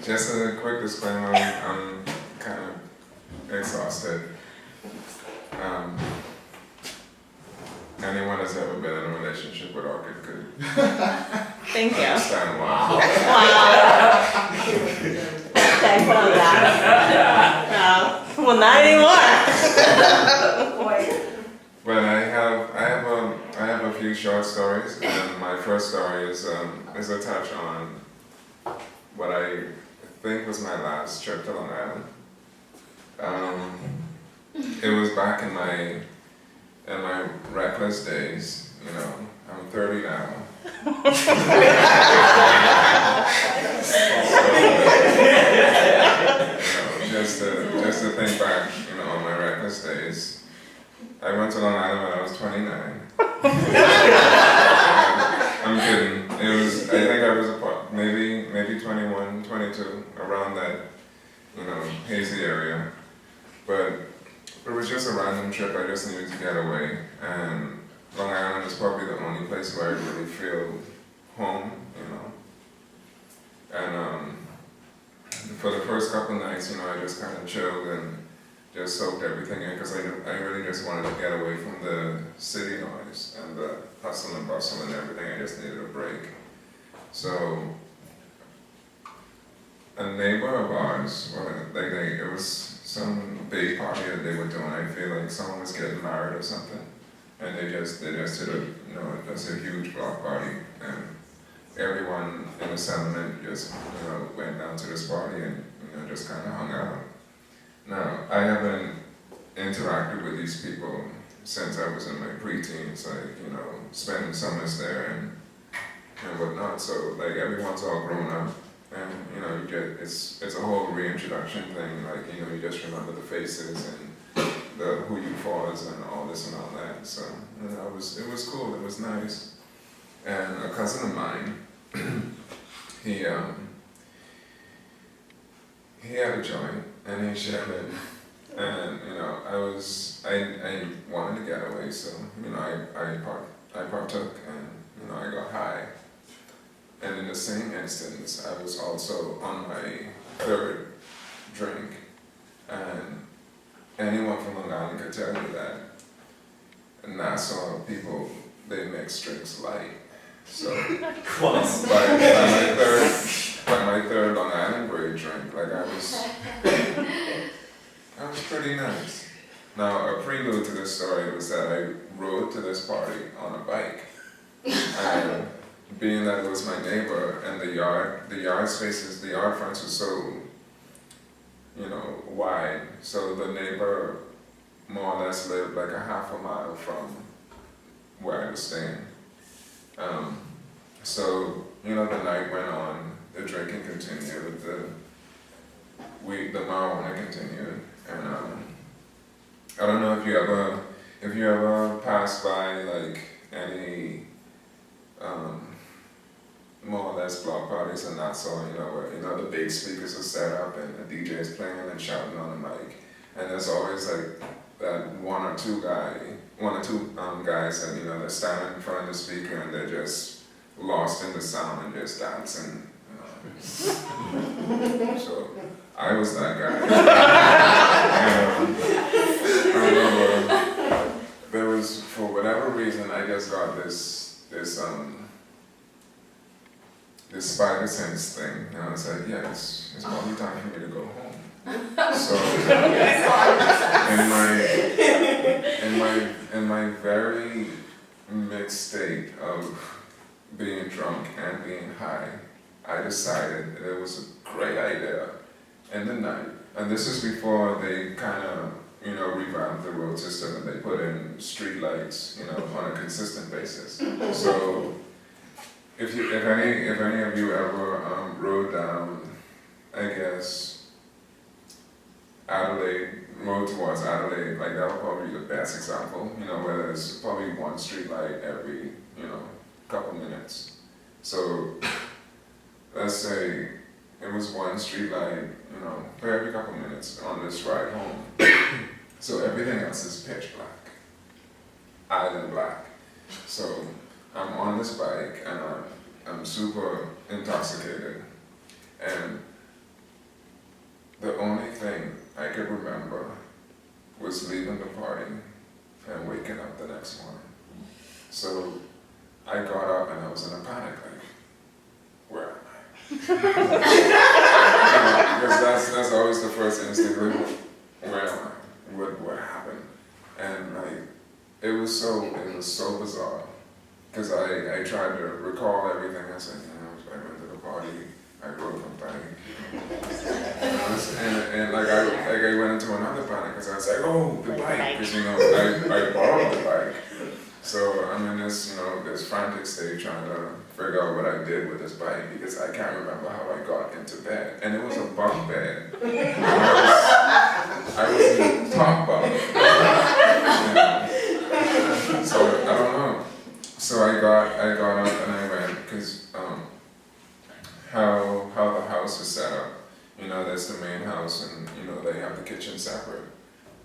Just a quick disclaimer, I'm kind of exhausted. Anyone that's ever been in a relationship with Orchid could Thank you. understand why. Wow. Thanks for that. Well, not anymore. But I have a few short stories, and my first story is a touch on what I think was my last trip to Long Island. It was back in my reckless days. You know, I'm 30 now. Just to think back, you know, on my reckless days. I went to Long Island when I was 29. I'm kidding. I think I was maybe 21, 22, around that, you know, hazy area. But it was just a random trip. I just needed to get away. And Long Island is probably the only place where I really feel home, you know. And for the first couple nights, you know, I just kind of chilled and just soaked everything in because I really just wanted to get away from the city noise and the hustle and bustle and everything. I just needed a break. So a neighbor of ours, it was some big party that they were doing. I feel like someone was getting married or something, and they just did a just a huge block party, and everyone in the settlement just went down to this party and just kind of hung out. Now, I haven't interacted with these people since I was in my preteens, like, spending summers there and whatnot. So, like, everyone's all grown up, and, it's a whole reintroduction thing. Like, you just remember the faces and the who you was and all this and all that. So, it was cool, it was nice. And a cousin of mine, he had a joint, and he shared it, and I wanted to get away, so I partook, and I got high, and in the same instance, I was also on my third drink, and anyone from Long Island could tell you that in Nassau people, they mix drinks light, so by my third Long Island grade drink, like I was pretty nice. Now, a prelude to this story was that I rode to this party on a bike, and being that it was my neighbor, and the yard fronts were so, wide, so the neighbor more or less lived like a half a mile from where I was staying. So, the night went on, the drinking continued, the marijuana continued, and I don't know if you ever passed by like any more or less block parties in Nassau, where the big speakers are set up and the DJ is playing and shouting on the mic, and there's always like that one or two guys that that stand in front of the speaker and they're just lost in the sound and just dancing. So I was that guy. I remember there was, for whatever reason, I just got this spider sense thing, and I was like, yeah, it's probably time for me to go home. So in my very mixed state of being drunk and being high, I decided that it was a great idea in the night, and this is before they kind of revamped the road system and they put in street lights on a consistent basis. So if any of you ever rode down, I guess, rode towards Adelaide, like that would probably be the best example, where there's probably one street light every couple minutes. So let's say it was one street light, for every couple minutes on this ride home. So everything else is pitch black, island black. So I'm on this bike and I'm super intoxicated, And the only thing I could remember was leaving the party and waking up the next morning. So I got up and I was in a panic, like, where am I? Because that's always the first instinct, like, where am I? What happened? And like, it was so bizarre. Because I tried to recall everything. I said, I went to the party, I rode my bike. And like I went into another panic because I was like, oh, the bike. Because I borrowed the bike. So I'm in this, this frantic state trying to figure out what I did with this bike because I can't remember how I got into bed. And it was a bunk bed. I was in the top bunk. So I don't know. So I got up and I went, because how the house is set up, there's the main house and, they have the kitchen separate.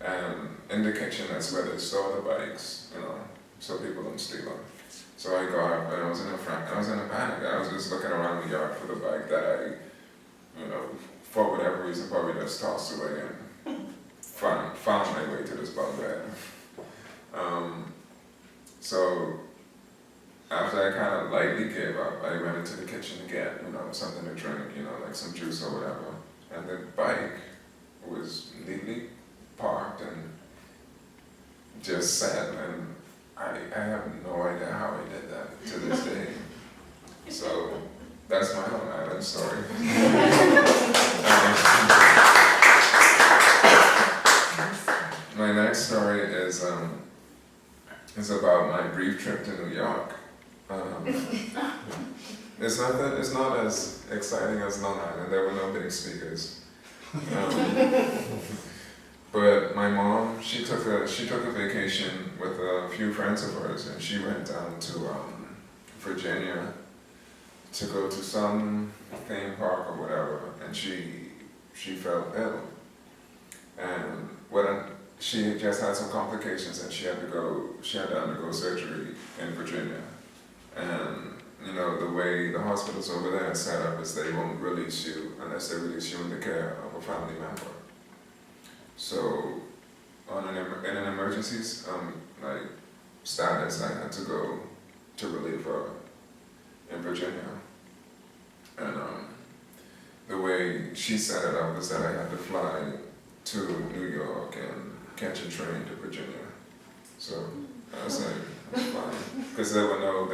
And in the kitchen, that's where they store the bikes, so people don't steal them. So I got up and I was in a panic. I was just looking around the yard for the bike that I, for whatever reason, probably just tossed away and found my way to this bunk bed. So after I kind of lightly gave up, I went into the kitchen to get, something to drink, like some juice or whatever. And the bike was neatly parked and just sat, and I have no idea how I did that to this day. So that's my Long Island story. My next story is about my brief trip to New York. It's not as exciting as Long Island. There were no big speakers. But my mom, she took a vacation with a few friends of hers, and she went down to Virginia to go to some theme park or whatever, and she fell ill, and she just had some complications, and she had to undergo surgery in Virginia. And the way the hospitals over there are set up is they won't release you unless they release you in the care of a family member. So in an emergency status, I had to go to relieve her in Virginia. And the way she set it up is that I had to fly to New York and catch a train to Virginia. So I was like, that's fine, because there were no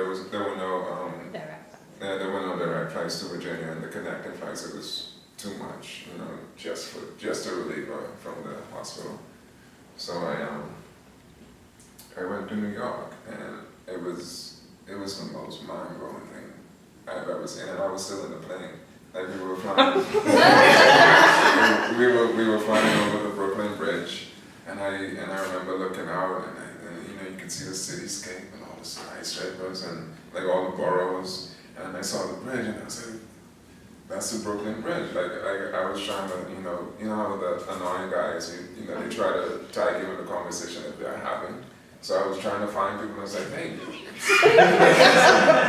direct flights to Virginia, and the connecting flights, it was too much, just to relieve her from the hospital. So I went to New York, and it was the most mind-blowing thing I've ever seen, and I was still in the plane. Like we were flying, we were flying over the Brooklyn Bridge, and I remember looking out, and you could see the cityscape and all the skyscrapers and like all the boroughs, and I saw the bridge, and I was like, that's the Brooklyn Bridge. Like I was trying to, how the annoying guys, they try to tag you in the conversation if they're having. So I was trying to find people, and I was like, hey,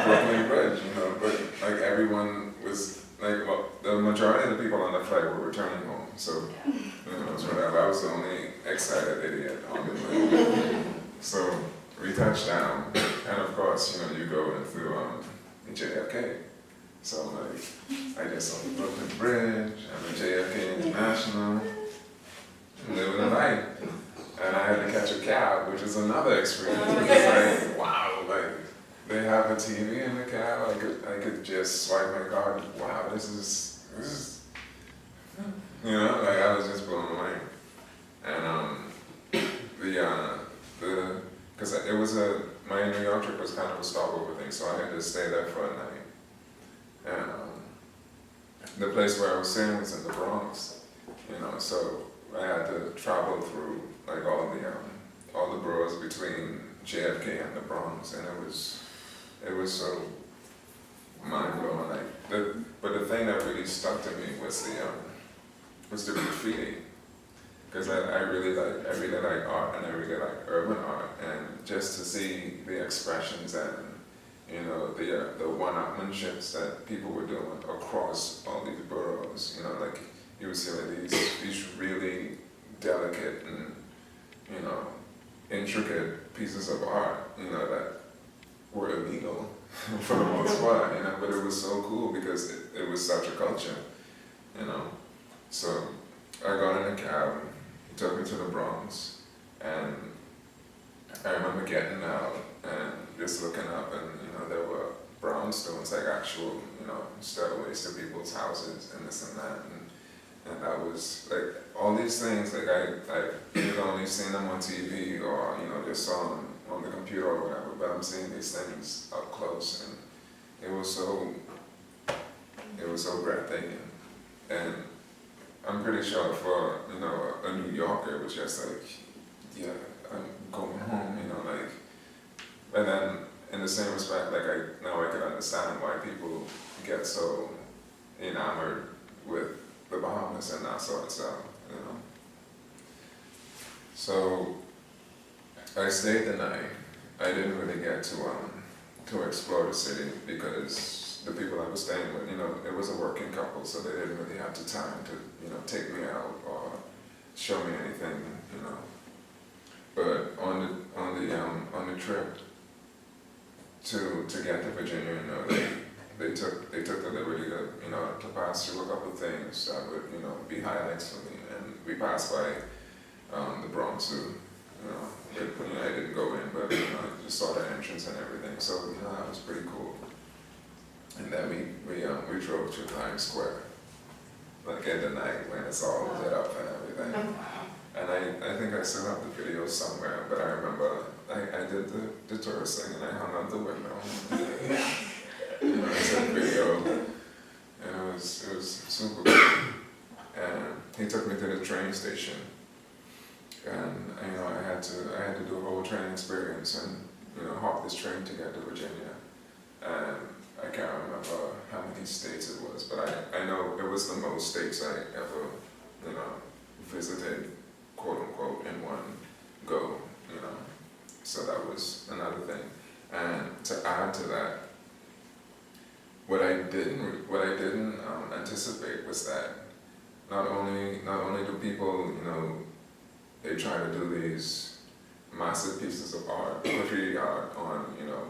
Brooklyn Bridge, but like everyone was like, well, the majority of the people on the flight were returning home. So, it was whatever. I was the only excited idiot on the plane. So we touched down, and of course, you go in through JFK. So like, I just saw the Brooklyn Bridge, and the JFK International, and living the life. And I had to catch a cab, which is another experience. It's like, wow, like they have a TV in the cab. I could just swipe my card. Wow, this is, like I was just blown away. And because it was my New York trip was kind of a stopover thing, so I had to stay there for a night. And the place where I was staying was in the Bronx, so I had to travel through like all the boroughs between JFK and the Bronx, and it was so mind blowing. But the thing that really stuck to me was the graffiti, because I really like art, and I really like urban art, and just to see the expressions and you know, the one-upmanships that people were doing across all these boroughs. You know, like you would see like these really delicate and, you know, intricate pieces of art, you know, that were illegal for the most part, you know, but it was so cool because it was such a culture, you know. So I got in a cab, he took me to the Bronx, and I remember getting out and just looking up, and you know, there were brownstones, like actual, you know, stairways to people's houses and this and that, and that was like all these things, like I had only seen them on TV or, you know, just saw them on the computer or whatever, but I'm seeing these things up close, and it was so breathtaking. And I'm pretty sure for, you know, a New Yorker, it was just like, yeah, I'm going home, you know, like, and then in the same respect, like now I can understand why people get so enamored with the Bahamas and Nassau itself, you know. So I stayed the night. I didn't really get to explore the city because the people I was staying with, you know, it was a working couple, so they didn't really have the time to, you know, take me out or show me anything, you know. But on the trip to get to Virginia, you know, they took the liberty to, you know, to pass through a couple of things that would, you know, be highlights for me. And we passed by the Bronx Zoo, you know, I didn't go in, but you know, I just saw the entrance and everything. So you know, that was pretty cool. And then we drove to Times Square, like at the night when it's all lit up and everything. And I think I still have the video somewhere, but I remember I did the tourist thing and I hung out the window. You know, I took video, and it was super cool. And he took me to the train station, and you know, I had to do a whole train experience and, you know, hop this train to get to Virginia. And I can't remember how many states it was, but I know it was the most states I ever, you know, visited, quote unquote, in one go, you know. So that was another thing. And to add to that, what I didn't anticipate was that not only do people, you know, they try to do these massive pieces of art, graffiti art on, you know,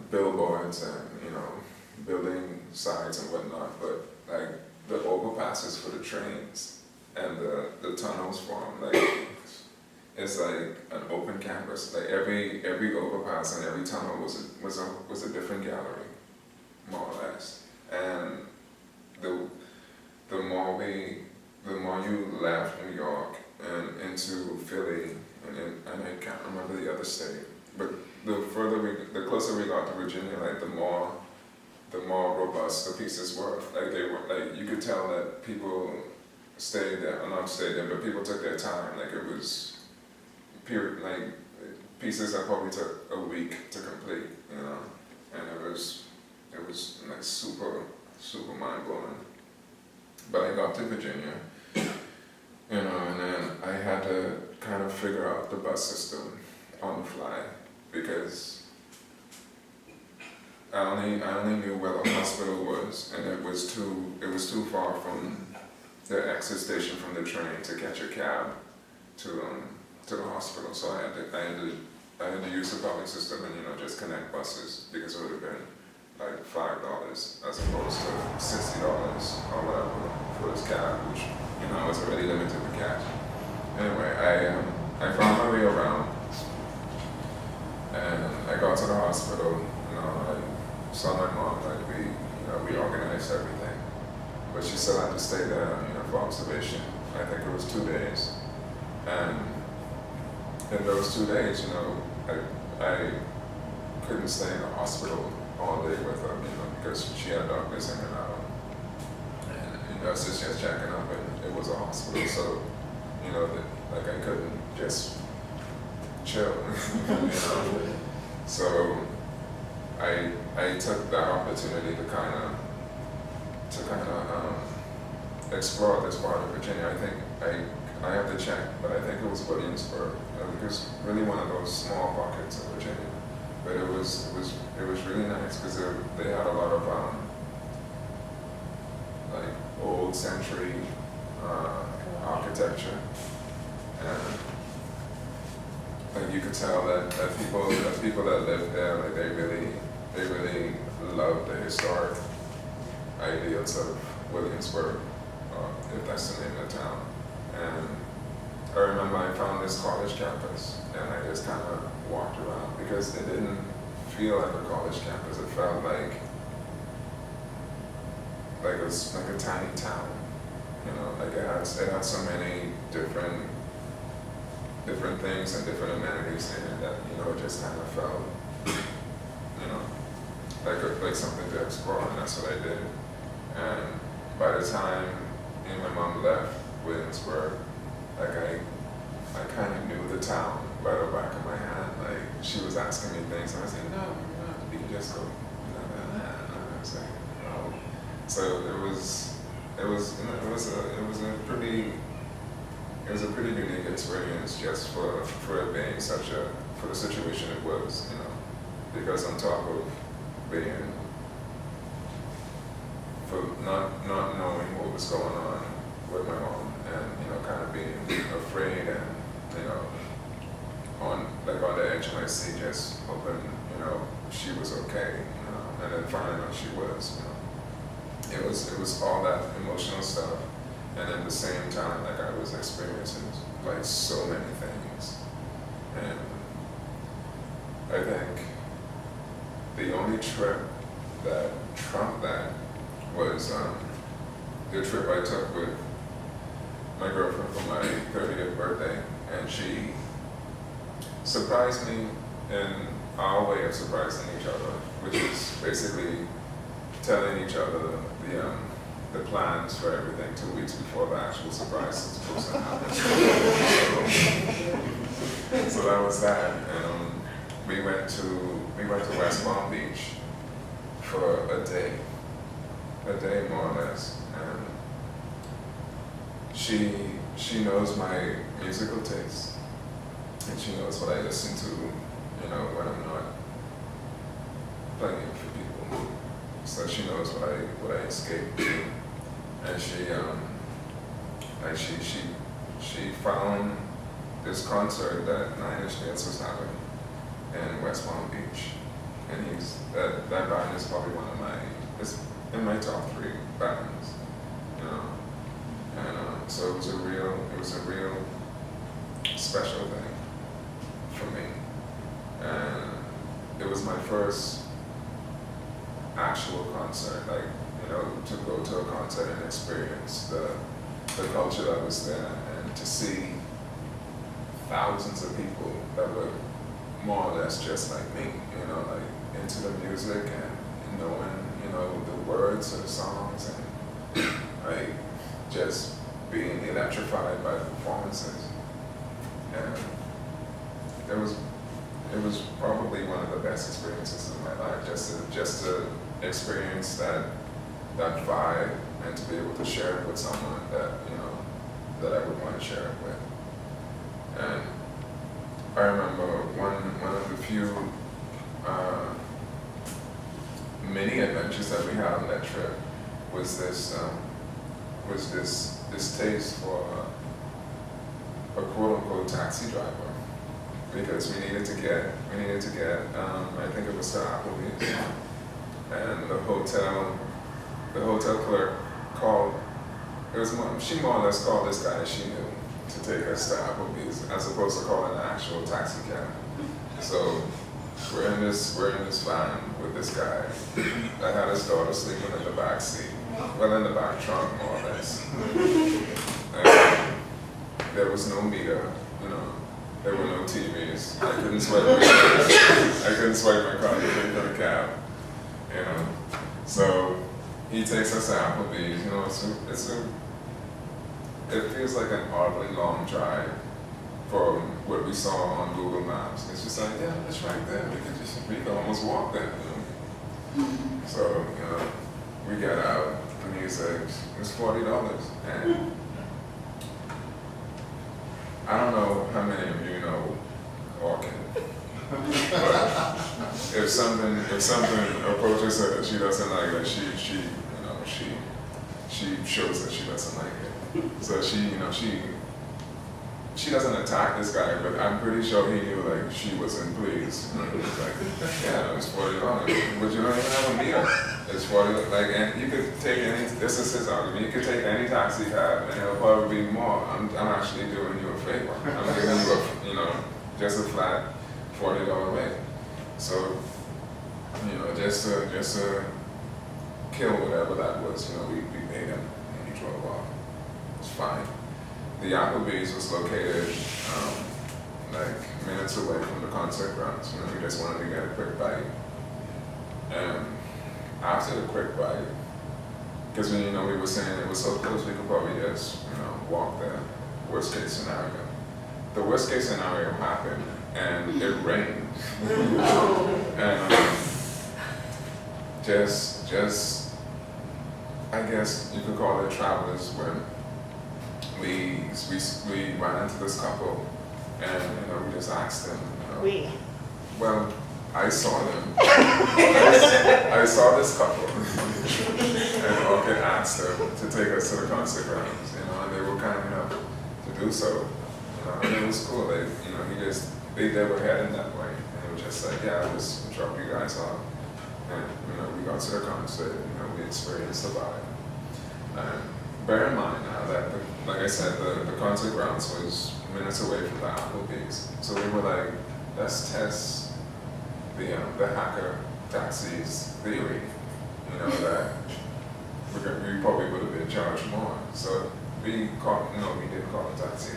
billboards and, you know, building sites and whatnot, but like the overpasses for the trains and the tunnels for them, like it's like an open canvas. Like every overpass and every tunnel was a different gallery, more or less. And the more you left New York and into Philly, and I can't remember the other state, but the closer we got to Virginia, like the more robust the pieces were. Like they were, like you could tell that people stayed there, or not stayed there, but people took their time. Like it was period, like pieces that probably took a week to complete, you know, and it was like super mind blowing. But I got to Virginia, you know, and then I had to kind of figure out the bus system on the fly because I only knew where the hospital was, and it was too far from the exit station from the train to catch a cab to the hospital. So I had to use the public system and, you know, just connect buses because it would have been like $5 as opposed to $60 or whatever for this cab, which, you know, I was already limited to cash. Anyway, I found my way around, and I got to the hospital. You know, I saw my mom. Like we organized everything, but she still had to stay there, you know, for observation. I think it was 2 days, and in those 2 days, you know, I couldn't stay in the hospital all day with her, you know, because she had doctors in and out, and nurses just checking up, and it was a hospital, so, you know, like I couldn't just chill, you know. So I took that opportunity to kind of explore this part of Virginia. I think I have to check, but I think it was Williamsburg. It was really one of those small pockets of Virginia. but it was really nice because they had a lot of like old century architecture, and like you could tell that people that lived there, like they really loved the historic ideals of Williamsburg, if that's the name of the town. And I remember I found this college campus, and I just kind of walked around because it didn't feel like a college campus. It felt like it was like a tiny town, you know. Like it had so many different things and different amenities in it that, you know, it just kind of felt, you know, like something to explore, and that's what I did. And by the time my mom left Williamsburg, like I kind of knew the town by the back of my hand. Like she was asking me things, and I was like, no, you can just go. And I was like, no. So it was a pretty unique experience just for it being for the situation it was, you know, because on top of being, for not knowing what was going on with my mom, and, you know, kind of being afraid, and, you know, on the edge of my seat, just hoping, you know, she was okay, you know, and then finding out she was, you know. It was all that emotional stuff, and at the same time, like, I was experiencing like so many things, and I think the only trip that trumped that was the trip I took with my girlfriend for my 30th birthday, and she surprised me in our way of surprising each other, which is basically telling each other the plans for everything 2 weeks before the actual surprise is supposed to happen. So that was that, and we went to West Palm Beach for a day more or less, and she knows my musical taste, and she knows what I listen to, you know, when I'm not playing for people. So she knows what I escape to, and she found this concert that Nine Inch Nails was having in West Palm Beach, and that band is probably it's in my top 3 bands, you know, and so it was a real special thing for me, and it was my first actual concert, like, you know, to go to a concert and experience the culture that was there, and to see thousands of people that were more or less just like me, you know, like into the music and knowing, you know, the words of the songs, and like just being electrified by the performances. And it was probably one of the best experiences of my life, just to experience that vibe, and to be able to share it with someone that, you know, that I would want to share it with. And I remember one of the few mini adventures that we had on that trip was this taste for a quote unquote taxi driver, because we needed to get I think it was to Applebee's, and the hotel clerk called. She more or less called this guy she knew to take us to Applebee's, as opposed to calling an actual taxi cab. So we're in this van with this guy that had his daughter sleeping in the back seat, well, in the back trunk more or less. And there was no meter, you know. There were no TVs. I couldn't swipe my card to pay for the cab, you know. So he takes us to Applebee's. You know, it feels like an oddly long drive from what we saw on Google Maps. It's just like, yeah, it's right there. We can almost walk there, you know. So, you know, we got out, and he said it was $40, and I don't know how many of you know walking, but if something approaches her that she doesn't like, that she shows that she doesn't like it. So she doesn't attack this guy, but I'm pretty sure he knew like she wasn't pleased. He was like, yeah, it's $40, but you don't even have a meter. It's $40, like, and you could take any. This is his argument. You could take any taxi cab, and it'll probably be more. I'm actually doing you a favor. I'm giving you just a flat $40 rate. So, just to kill whatever that was, we paid him and he drove off. It's fine. The Applebee's was located like minutes away from the concert grounds. We just wanted to get a quick bite. And after the quick bite, because we were saying it was so close, we could probably just walk there. Worst case scenario. The worst case scenario happened, and it rained. And just I guess you could call it travelers when we ran into this couple, and we just asked them. Well, I saw them. I saw this couple, and Orchid asked them to take us to the concert grounds, and they were kind enough to do so. And it was cool. They were heading that way, and it was just like, yeah, I'll just drop you guys off. And we got to the concert. We experienced the vibe. And bear in mind now that, like I said, the concert grounds was minutes away from the Applebee's. So we were like, let's test the hacker taxis theory. That we probably would have been charged more. So we didn't call a taxi.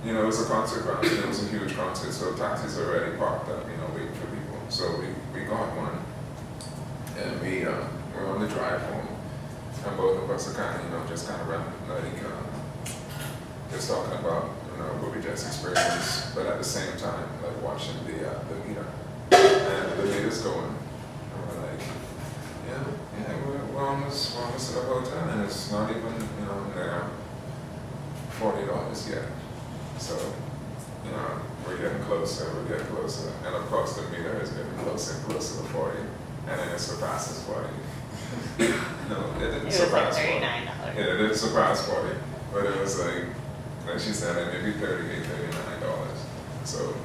It was a concert ground, and it was a huge concert, so taxis were already parked up, waiting for people. So we got one, and we were on the drive home, and both of us are kind of just talking about what we just experienced, but at the same time like watching the meter, and the meter's going, and we're like, yeah, we're almost to the hotel, and it's not even $40 yet. So, we're getting closer, and of course the meter is getting closer and closer to 40, and then it surpasses 40. No, it didn't surpass like $39. 40. Yeah, it didn't surpass 40, but it was like she said, maybe $38, $39. So,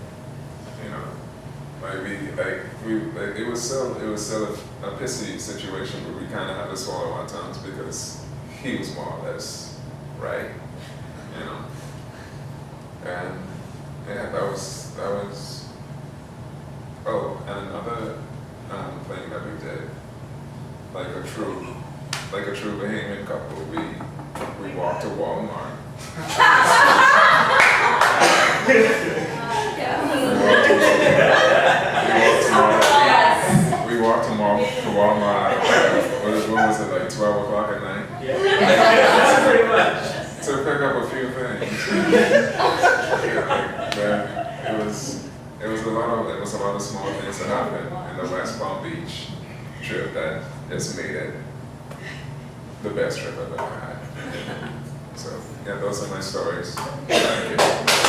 it was still a pissy situation, but we kind of had to swallow our tongues because he was more or less right, And yeah, that was. Oh, and another thing that we did, like a true Bahamian couple, we walked to Walmart. We walked to Walmart. What was it, like 12 o'clock at night? Yeah. Pretty much. To pick up a few things. It was a lot of small things that happened in the West Palm Beach trip that just made it the best trip I've ever had. So yeah, those are my stories. Thank you.